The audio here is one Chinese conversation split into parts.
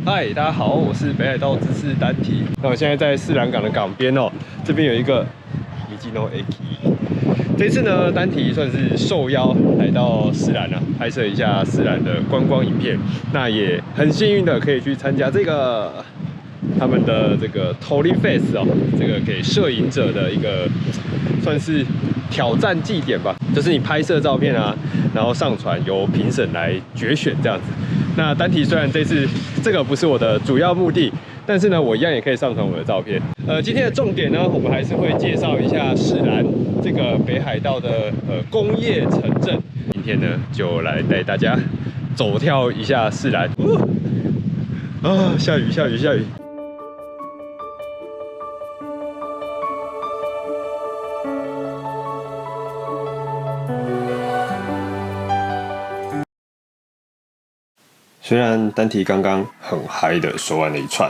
嗨，大家好，我是北海道知识单体。那我现在在士兰港的港边哦，这边有一个Michino Eki。这次呢，单体算是受邀来到士兰啊，拍摄一下士兰的观光影片。那也很幸运的可以去参加这个他们的这个 Tori Fest 哦，这个给摄影者的一个算是挑战祭典吧，就是你拍摄照片啊，然后上传由评审来决选这样子。那单体虽然这次这个不是我的主要目的，但是呢，我一样也可以上传我的照片。今天的重点呢，我们还是会介绍一下士兰这个北海道的工业城镇。今天呢，就来带大家走跳一下士兰。下雨，下雨，下雨。虽然单体刚刚很嗨的说完了一串，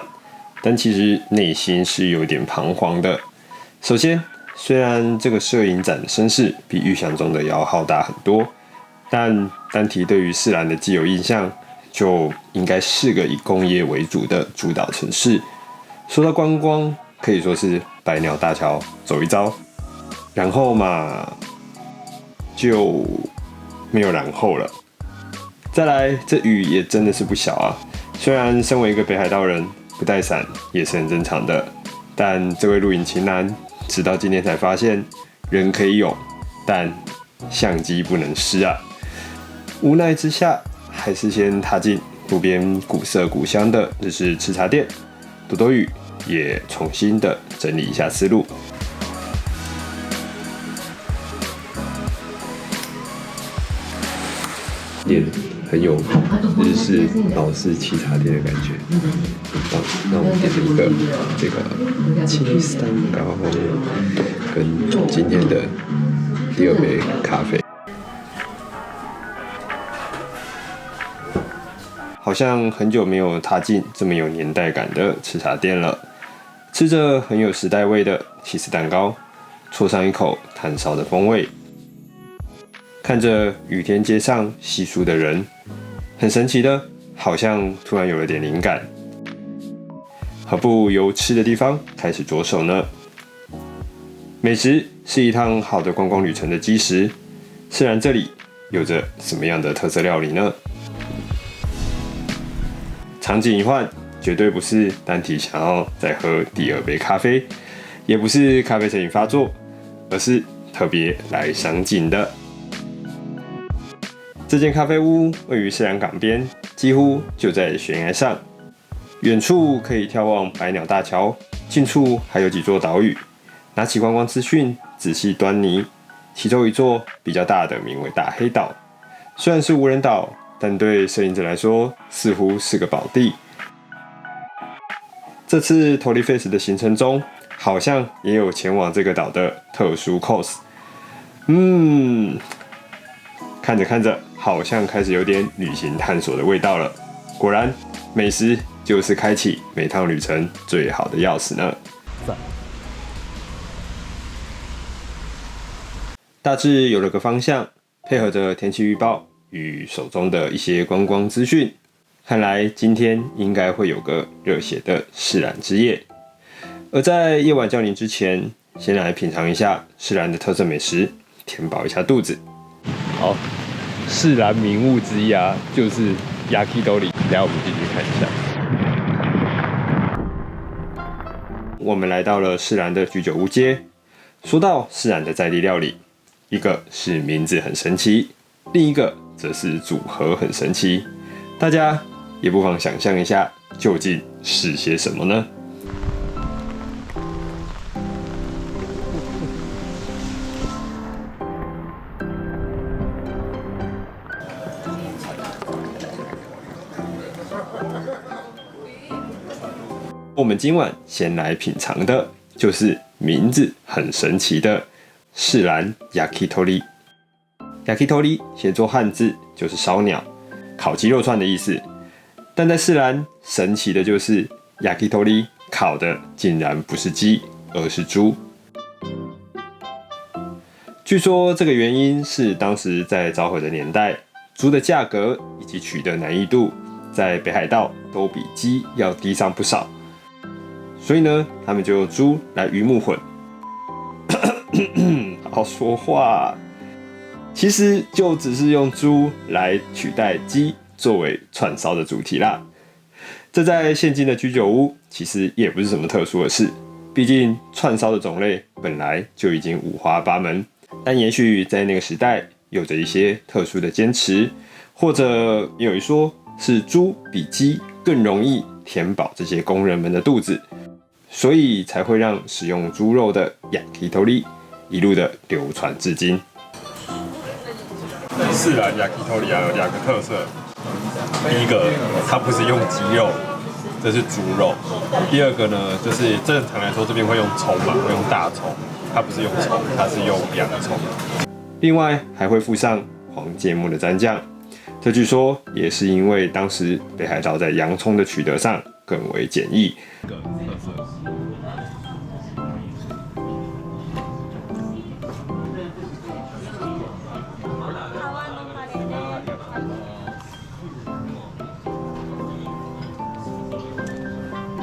但其实内心是有点彷徨的。首先，虽然这个摄影展的声势比预想中的要浩大很多，但单体对于士兰的既有印象，就应该是个以工业为主的主岛城市。说到观光，可以说是百鸟大桥走一遭，然后嘛，就没有然后了。再来，这雨也真的是不小啊！虽然身为一个北海道人，不带伞也是很正常的，但这位录影情男直到今天才发现，人可以泳，但相机不能湿啊！无奈之下，还是先踏进路边古色古香的日式吃茶店，多多雨也重新的整理一下思路。店很有日式老式沏茶店的感觉，很棒。那我们点了一个这个cheese蛋糕，跟今天的第2杯咖啡。好像很久没有踏进这么有年代感的吃茶店了。吃着很有时代味的起司蛋糕，啜上一口炭烧的风味。看着雨天街上稀疏的人，很神奇的，好像突然有了点灵感。何不由吃的地方开始着手呢？美食是一趟好的观光旅程的基石。士兰这里有着什么样的特色料理呢？场景一换，绝对不是单体想要再喝第2杯咖啡，也不是咖啡成瘾发作，而是特别来赏景的。这间咖啡屋位于士兰港边，几乎就在悬崖上，远处可以眺望百鸟大桥，近处还有几座岛屿。拿起观光资讯，仔细端倪，其中一座比较大的名为大黑岛，虽然是无人岛，但对摄影者来说似乎是个宝地。这次 Tori Fest 的行程中，好像也有前往这个岛的特殊 cos。看着看着，好像开始有点旅行探索的味道了。果然，美食就是开启每趟旅程最好的钥匙呢。大致有了个方向，配合着天气预报与手中的一些观光资讯，看来今天应该会有个热血的士兰之夜。而在夜晚降临之前，先来品尝一下士兰的特色美食，填饱一下肚子。好，士兰名物之一啊，就是 Yakitori。等一下我们进去看一下。我们来到了士兰的居酒屋街。说到士兰的在地料理，一个是名字很神奇，另一个则是组合很神奇。大家也不妨想象一下，究竟是些什么呢？我们今晚先来品尝的就是名字很神奇的士兰 Yakitori。Yakitori 写作汉字就是烧鸟、烤鸡肉串的意思。但在士兰，神奇的就是 Yakitori 烤的竟然不是鸡，而是猪。据说这个原因是当时在昭和的年代，猪的价格以及取得难易度，在北海道都比鸡要低上不少，所以呢，他们就用猪来鱼目混。好好说话，其实就只是用猪来取代鸡作为串烧的主题啦。这在现今的居酒屋其实也不是什么特殊的事，毕竟串烧的种类本来就已经五花八门，但也许在那个时代有着一些特殊的坚持，或者有一说是猪比鸡更容易填饱这些工人们的肚子，所以才会让使用猪肉的yakitori一路的流传至今。士兰yakitori有2个特色，第一个它不是用鸡肉，这是猪肉；第二个呢，就是正常来说这边会用葱嘛，会用大葱，它不是用葱，它是用洋葱。另外还会附上黄芥末的蘸酱，这据说也是因为当时北海道在洋葱的取得上更为简易。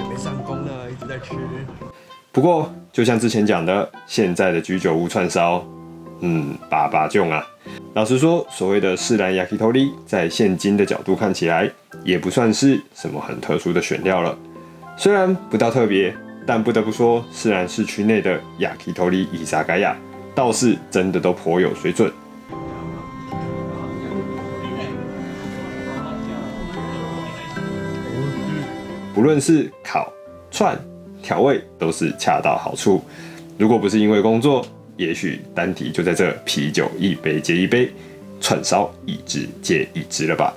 没上工了，一直在吃。不过就像之前讲的，现在的居酒屋串烧，爸爸囧啊！老实说，所谓的士兰 yakitori 在现今的角度看起来，也不算是什么很特殊的选料了。虽然不到特别，但不得不说，士兰市区内的 yakitori 伊萨盖亚倒是真的都颇有水准。不论是烤、串、调味，都是恰到好处。如果不是因为工作，也许单体就在这啤酒一杯接一杯，串烧一支接一支了吧。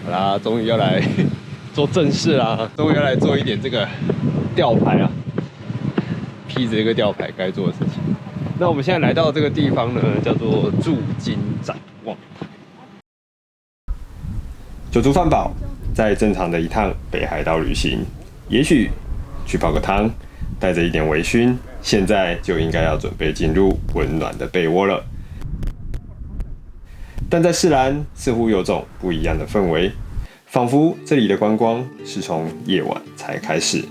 好啦，终于要来做正事啦！终于要来做一点这个吊牌啊，披着这个吊牌该做的事情。那我们现在来到这个地方呢，叫做筑金展望台。酒足饭饱，在正常的一趟北海道旅行，也许去泡个汤，带着一点微醺，现在就应该要准备进入温暖的被窝了。但在士兰似乎有种不一样的氛围，仿佛这里的观光是从夜晚才开始。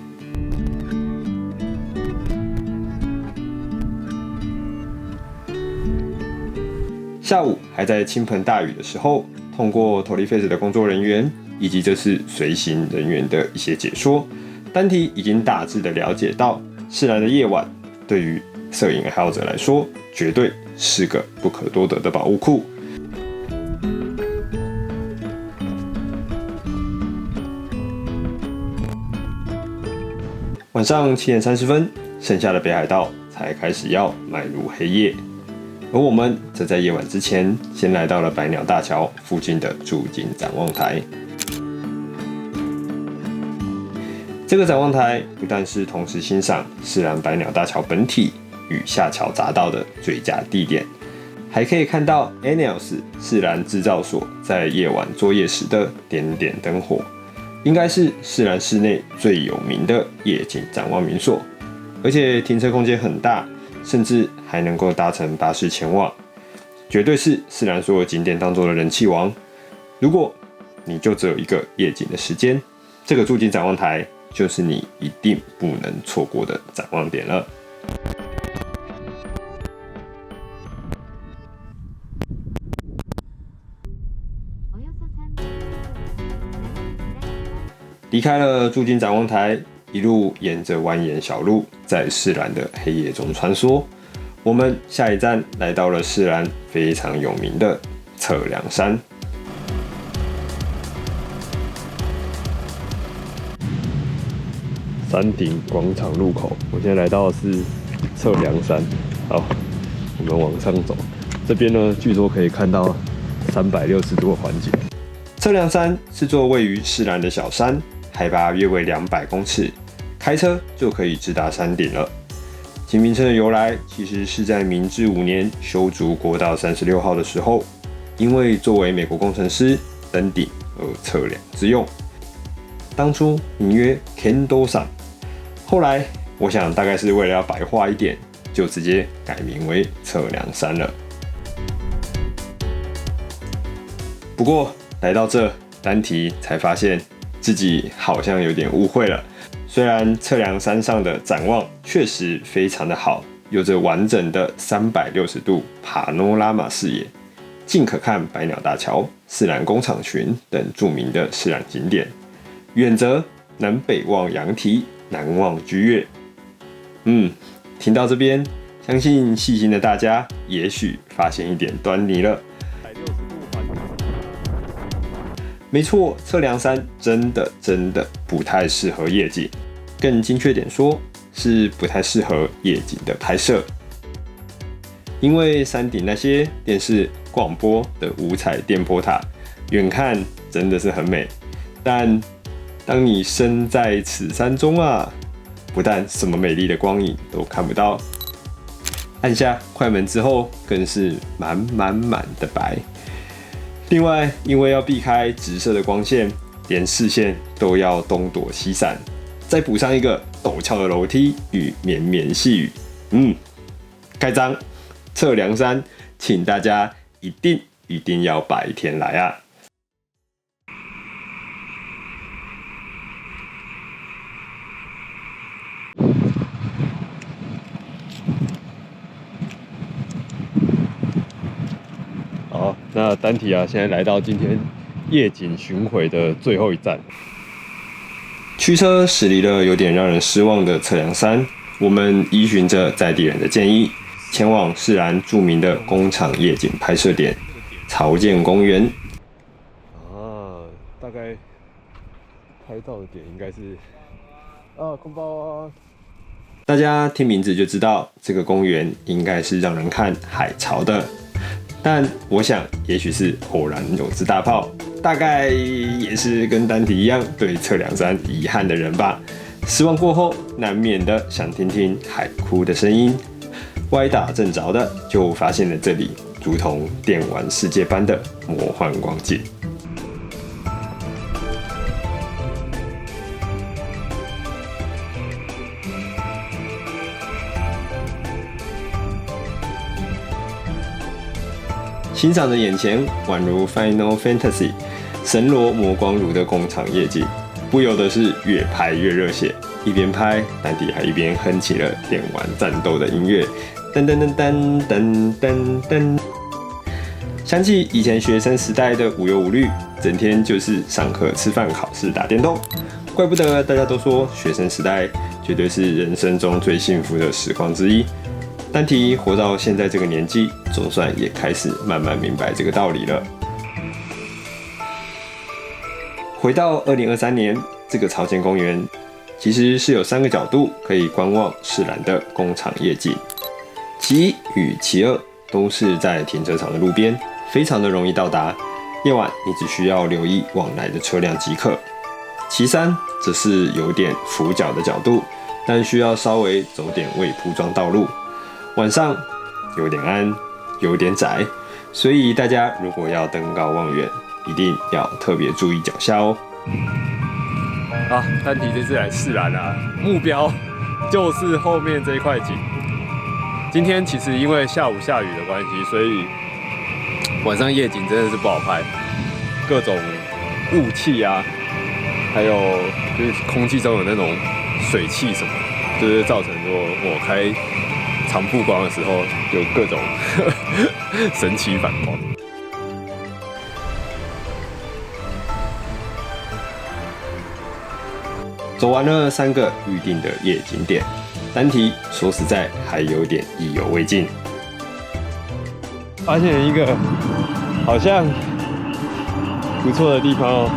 下午还在倾盆大雨的时候，通过Tori-Face的工作人员以及这次随行人员的一些解说，单体已经大致的了解到，士兰的夜晚对于摄影爱好者来说，绝对是个不可多得的宝物库。晚上7点30分，剩下的北海道才开始要迈入黑夜。而我们则在夜晚之前，先来到了百鸟大桥附近的筑金展望台。这个展望台不但是同时欣赏士兰百鸟大桥本体与下桥匝道的最佳地点，还可以看到 ENEOS 士兰制造所在夜晚作业时的点点灯火，应该是士兰市内最有名的夜景展望民所，而且停车空间很大。甚至还能够搭乘巴士前往，绝对是士兰所有景点当中的人气王。如果你就只有一个夜景的时间，这个筑金展望台就是你一定不能错过的展望点了。离开了筑金展望台，一路沿着蜿蜒小路，在士兰的黑夜中穿梭。我们下一站来到了士兰非常有名的测量山。山顶广场入口，我现在来到的是测量山。好，我们往上走。这边呢，据说可以看到360度的环景。测量山是座位于士兰的小山，海拔约为200公尺。开车就可以直达山顶了。其名称的由来，其实是在明治5年修筑国道36号的时候，因为作为美国工程师登顶而测量之用。当初名曰 Kendo 山，后来我想大概是为了要白话一点，就直接改名为测量山了。不过来到这，丹提才发现自己好像有点误会了。虽然测量山上的展望确实非常的好，有着完整的360度帕诺拉玛视野，近可看百鸟大桥、士兰工厂群等著名的士兰景点，远则能北望羊蹄，南望居岳。听到这边，相信细心的大家也许发现一点端倪了。没错，测量山真的不太适合夜景，更精确点说，是不太适合夜景的拍摄。因为山顶那些电视广播的五彩电波塔，远看真的是很美，但当你身在此山中啊，不但什么美丽的光影都看不到，按下快门之后更是满的白。另外，因为要避开直射的光线，连视线都要东躲西闪，再补上一个陡峭的楼梯与绵绵细雨，盖章测量山，请大家一定要白天来啊！好，那丹提啊，现在来到今天夜景巡回的最后一站。驱车驶离了有点让人失望的测量山，我们依循着在地人的建议，前往士兰著名的工厂夜景拍摄点曹建公园。大概拍到的点应该是空包啊。大家听名字就知道，这个公园应该是让人看海潮的。但我想，也许是偶然有只大炮，大概也是跟丹提一样对测量山遗憾的人吧。失望过后，难免的想听听海哭的声音。歪打正着的，就发现了这里如同电玩世界般的魔幻光景。欣赏着眼前宛如 Final Fantasy 神罗魔光炉的工厂夜景，不由得是越拍越热血。一边拍，丹提还一边哼起了电玩战斗的音乐，噔噔噔噔噔噔噔。想起以前学生时代的无忧无虑，整天就是上课、吃饭、考试、打电动。怪不得大家都说学生时代绝对是人生中最幸福的时光之一。丹提活到现在这个年纪，总算也开始慢慢明白这个道理了。回到2023年，这个曹建公园其实是有3个角度可以观望士兰的工厂夜景，其一与其二都是在停车场的路边，非常的容易到达。夜晚你只需要留意往来的车辆即可。其三则是有点俯角的角度，但需要稍微走点未铺装道路。晚上有点暗，有点窄，所以大家如果要登高望远，一定要特别注意脚下哦。丹提这次来士兰啊，目标就是后面这一块景。今天其实因为下午下雨的关系，所以晚上夜景真的是不好拍，各种雾气啊，还有就是空气中有那种水汽什么，就是造成说我开长曝光的时候有各种神奇反光。走完了3个预定的夜景点，丹提说实在还有点意犹未尽。发现一个好像不错的地方哦，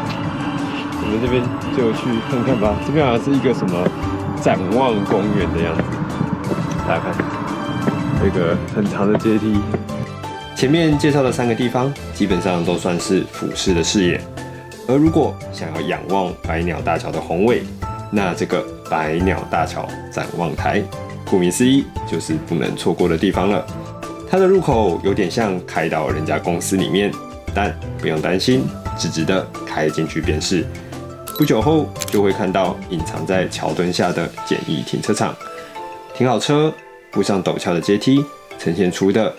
我们这边就去看看吧。这边好像是一个什么展望公园的样子，大家看，有一个很长的阶梯。前面介绍的3个地方基本上都算是俯视的视野，而如果想要仰望百鸟大桥的宏伟，那这个百鸟大桥展望台，顾名思义就是不能错过的地方了。它的入口有点像开到人家公司里面，但不用担心，直直的开进去便是。不久后就会看到隐藏在桥墩下的简易停车场，停好车，步上陡峭的阶梯，呈现出的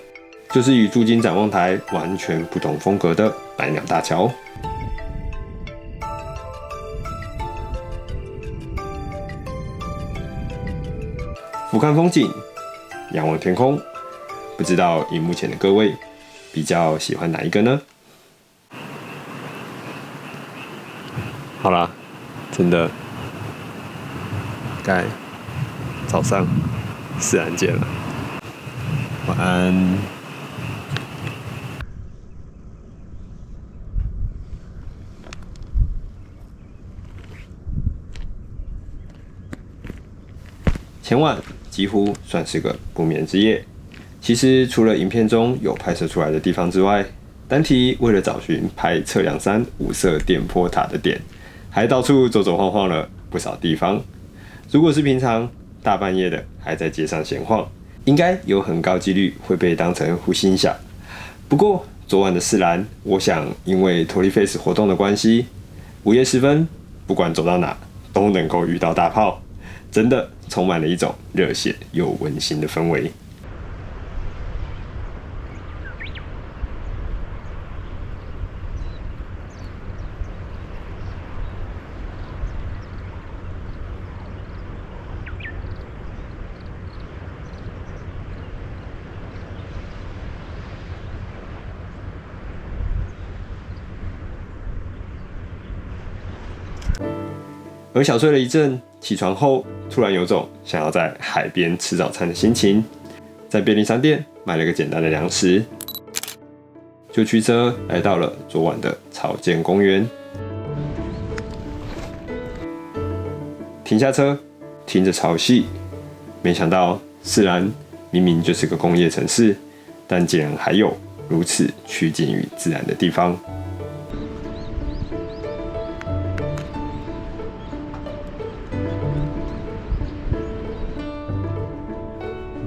就是与驻金展望台完全不同风格的百鸟大桥。俯瞰风景，仰望天空，不知道荧幕前的各位比较喜欢哪一个呢？好啦，真的该早上自然见了，晚安。前晚几乎算是个不眠之夜。其实除了影片中有拍摄出来的地方之外，单体为了找寻拍测量山五色电波塔的点，还到处走走晃晃了不少地方。如果是平常大半夜的还在街上闲晃，应该有很高几率会被当成呼吸音响。不过昨晚的四兰，我想因为托利 face 活动的关系，午夜时分不管走到哪都能够遇到大炮，真的充满了一种热血又温馨的氛围。而小睡了一阵，起床后突然有种想要在海边吃早餐的心情，在便利商店买了个简单的粮食，就驱车来到了昨晚的草间公园。停下车，听着潮汐，没想到四兰明明就是个工业城市，但竟然还有如此趋近于自然的地方。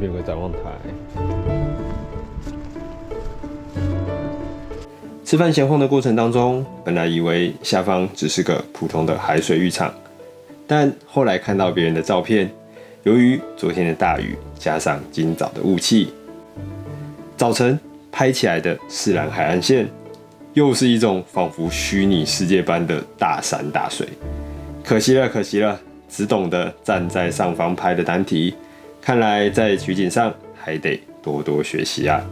有个展望台。吃饭闲晃的过程当中，本来以为下方只是个普通的海水浴场，但后来看到别人的照片，由于昨天的大雨加上今早的雾气，早晨拍起来的四兰海岸线，又是一种仿佛虚拟世界般的大山大水。可惜了，可惜了，只懂得站在上方拍的单体。看来在取景上还得多多学习啊！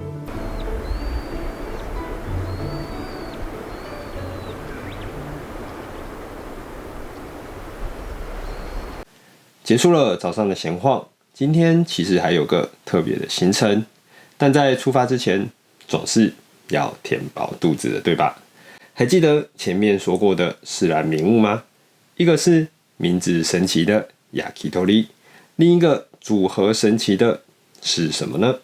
结束了早上的闲晃，今天其实还有个特别的行程，但在出发之前，总是要填饱肚子的，对吧？还记得前面说过的四兰名物吗？一个是名字神奇的 Yakitori， 另一个组合神奇的是什么呢？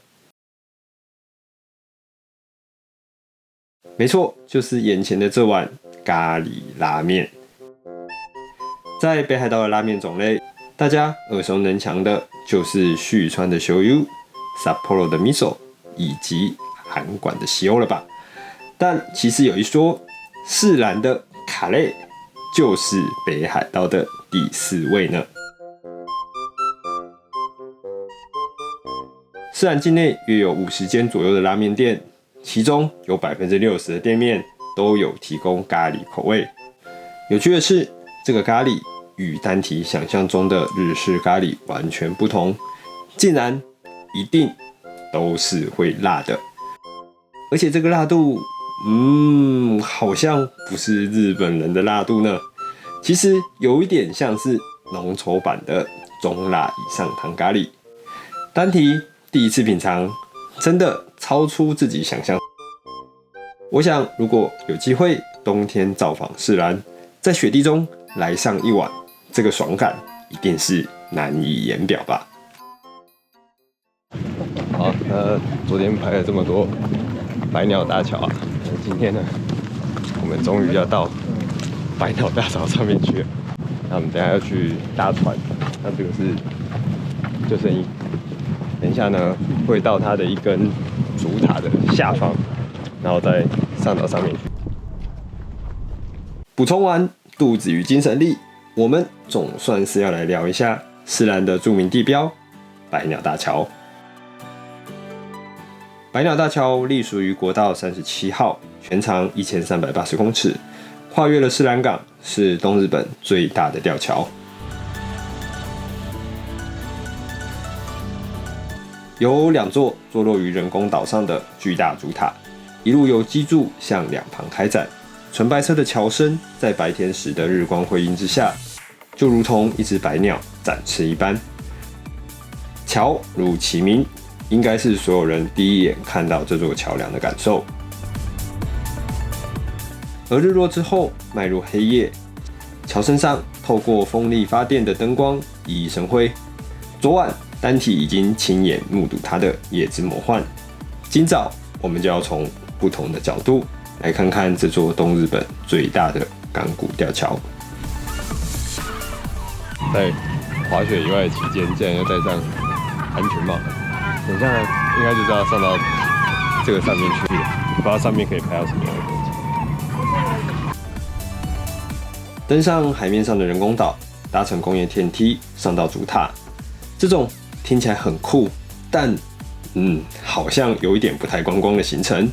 没错，就是眼前的这碗咖喱拉面。在北海道的拉面种类，大家耳熟能详的就是旭川的 Shoyu、Sapporo 的 Miso 以及韩馆的西欧了吧？但其实有一说，四兰的卡类就是北海道的第4位呢。四兰境内约有50间左右的拉面店，其中有60%的店面都有提供咖喱口味。有趣的是，这个咖喱与单体想象中的日式咖喱完全不同，竟然一定都是会辣的，而且这个辣度，好像不是日本人的辣度呢。其实有一点像是浓稠版的中辣以上糖咖喱。单体第一次品尝，真的超出自己想象。我想，如果有机会冬天造访四兰，在雪地中来上一碗，这个爽感一定是难以言表吧。好，那昨天拍了这么多百鸟大桥啊，今天呢，我们终于要到百鸟大桥上面去了。那我们等一下要去搭船，那这个是救生衣。等一下呢，会到它的一根主塔的下方，然后再上到上面去。补充完肚子与精神力，我们总算是要来聊一下四兰的著名地标百鸟大桥。百鸟大桥隶属于国道37号，全长1380公尺，跨越了士兰港，是东日本最大的吊桥。有2座坐落于人工岛上的巨大主塔，一路由基柱向两旁开展，纯白色的桥身在白天时的日光辉映之下，就如同一只白鸟展翅一般。桥如其名，应该是所有人第一眼看到这座桥梁的感受。而日落之后，迈入黑夜，桥身上透过风力发电的灯光熠熠生辉。昨晚单体已经亲眼目睹它的夜之魔幻，今早我们就要从不同的角度来看看这座东日本最大的钢骨吊桥。在滑雪以外的期间，竟然要戴上安全帽，等一下应该就是要上到这个上面去了，不知道上面可以拍到什么样的风景。登上海面上的人工岛，搭乘工业电梯上到主塔，这种听起来很酷，但好像有一点不太观光的行程。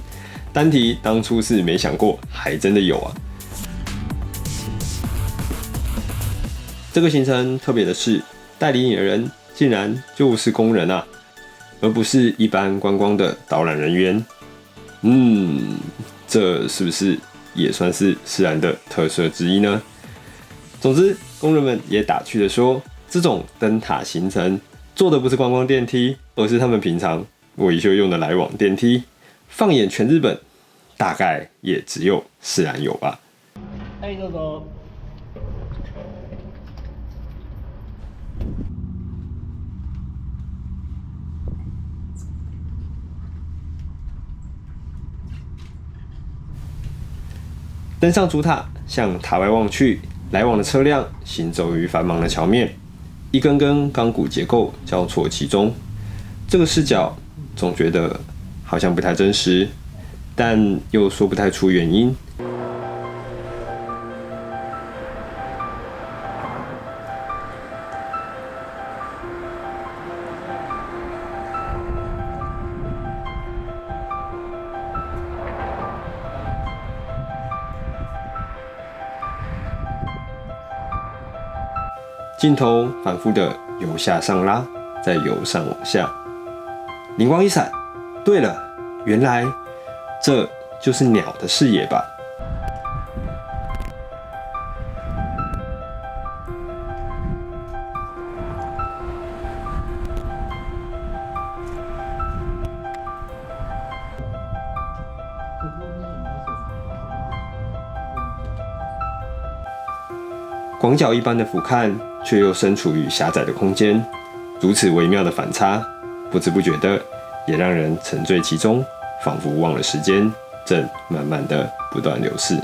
单体当初是没想过，还真的有啊。这个行程特别的是，带领你的人竟然就是工人啊，而不是一般观光的导览人员。这是不是也算是士兰的特色之一呢？总之，工人们也打趣的说，这种灯塔行程坐的不是观光电梯，而是他们平常维修用的来往电梯。放眼全日本，大概也只有士兰有吧。はいどうぞ。登上主塔，向塔外望去，来往的车辆行走于繁忙的桥面，一根根钢骨结构交错其中。这个视角总觉得好像不太真实，但又说不太出原因。镜头反复的由下上拉，再由上往下。灵光一闪，对了，原来这就是鸟的视野吧。广角一般的俯瞰，却又身处于狭窄的空间，如此微妙的反差，不知不觉的也让人沉醉其中，仿佛忘了时间正慢慢的不断流逝。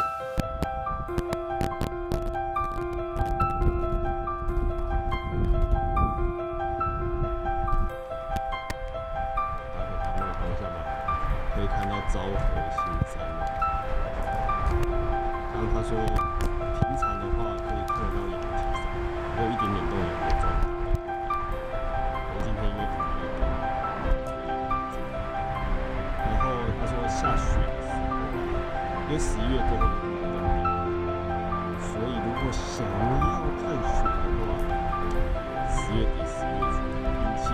可以看到昭和新山。然后他说，平常的话可以看得到阳体山，还有一点点动摇的状态。我今天因为看到一个，然后他说下雪的时候，因为11月过后就不能看，所以如果想要看雪的话，10月底、11月初运气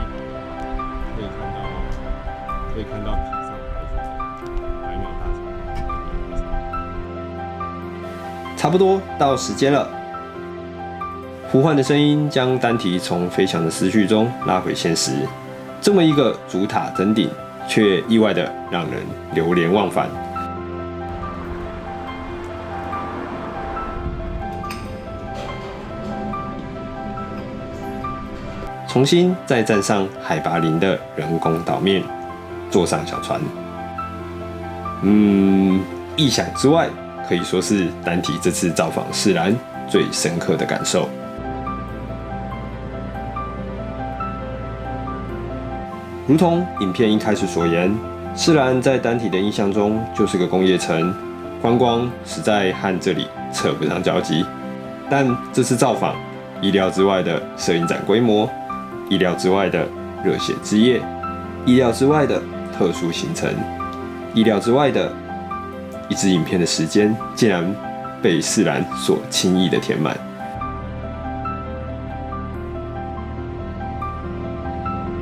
好的话，可以看到皮上白雪的百鸟大桥。差不多到时间了，呼唤的声音将丹提从飞翔的思绪中拉回现实。这么一个主塔登顶，却意外的让人流连忘返。重新再站上海拔0的人工岛面，坐上小船。意想之外，可以说是丹提这次造访士兰最深刻的感受。如同影片一开始所言，士兰在丹提的印象中就是个工业城，观光实在和这里扯不上交集。但这次造访，意料之外的摄影展规模，意料之外的热血之夜，意料之外的特殊行程。意料之外的，一支影片的时间竟然被世兰所轻易的填满。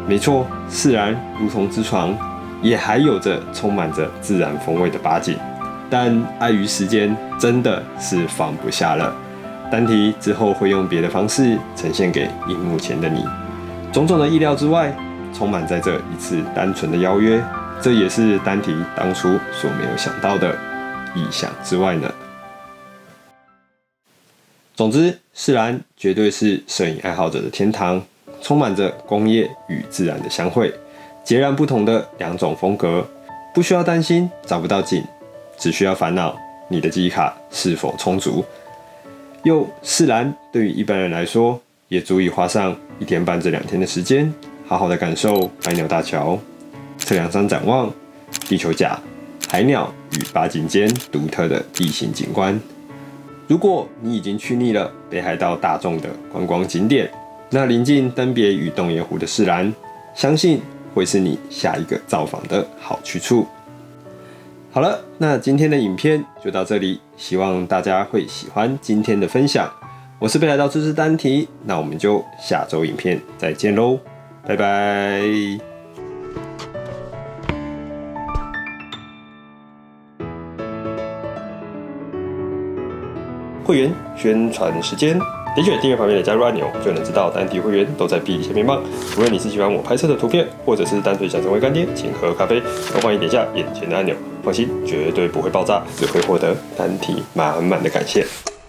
没错，世兰如同之床，也还有着充满着自然风味的八景，但碍于时间，真的是放不下了。单体之后会用别的方式呈现给荧幕前的你。种种的意料之外，充满在这一次单纯的邀约，这也是单体当初所没有想到的意想之外呢。总之，世兰绝对是摄影爱好者的天堂，充满着工业与自然的相会，截然不同的两种风格。不需要担心找不到景，只需要烦恼你的记忆卡是否充足。世兰对于一般人来说，也足以花上1天半至2天的时间，好好的感受白鸟大桥、测量山展望、地球甲、海鸟与八景间独特的地形景观。如果你已经去腻了北海道大众的观光景点，那临近登别与洞爷湖的世兰，相信会是你下一个造访的好去处。好了，那今天的影片就到这里，希望大家会喜欢今天的分享。我是北海道知识单体，那我们就下周影片再见喽，拜拜。会员宣传时间，点选订阅旁边的加入按钮，就能知道单体会员都在壁里下面棒。无论你是喜欢我拍摄的图片，或者是单纯想成为干爹，请喝咖啡，都欢迎点下眼前的按钮。放心，绝对不会爆炸，只会获得单体满满的感谢。